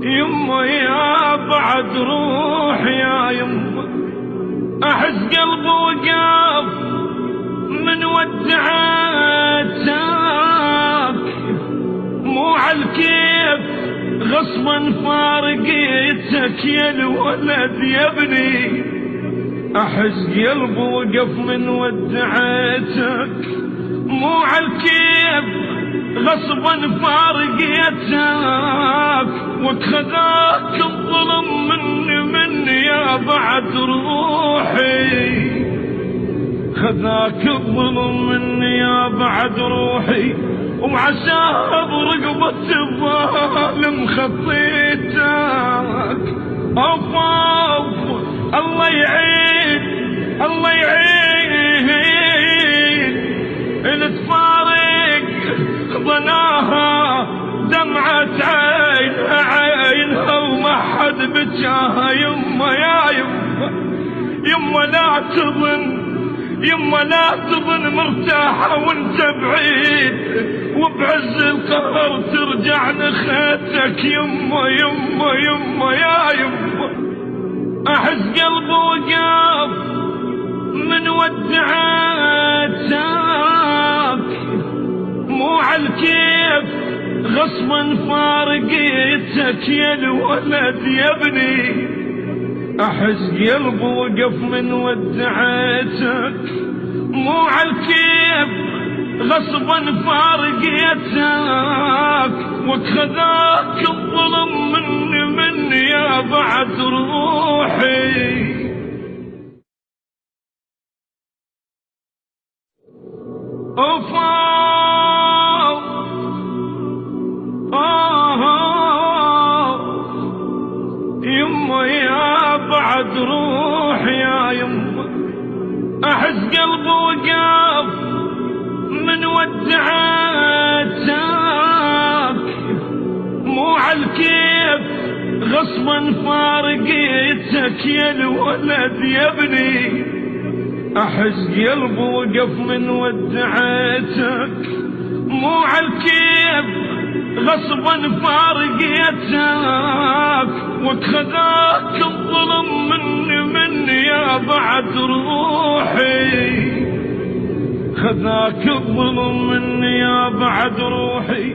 يما يا بعد روح يا يما، احس قلبي وقف من ودعتك، مو عالكيف غصبا فارقيتك يا الولد يا ابني، احس قلبي وقف من ودعتك، مو عالكيف غصبا فارقيتك، واتخذاك الظلم مني يا بعد روحي، خذاك الظلم مني يا بعد روحي، وعشان برقبة الظالم خطيتك. اوف الله يعين الله يعين اللي تفارق ظناها دمعة عينها وما حد بجاها. يما يا يما لا تظن، يما لا تظن مرتاحة وانت بعيد، وبعز القهر ترجع لخيتك. يما يما يما يا يما، احس قلبي وقف من ودعتك، مو عالكيف غصبا فارقيتك يا الولد يا ابني، احس قلبي وقف من ودعتك، مو عالكيف غصبا فارقيتك، واتخذاك الظلم مني يا بعد روحي. يما يا بعد روح يا يما، احس قلبي وقف من ودعتك، مو عالكيف غصبا فارقيتك يا الولد يا ابني، احس قلبي وقف من ودعتك، مو عالكيف غصبا فارقيتك، واتخذاك الظلم مني يا بعد روحي، خذاك الظلم مني يا بعد روحي.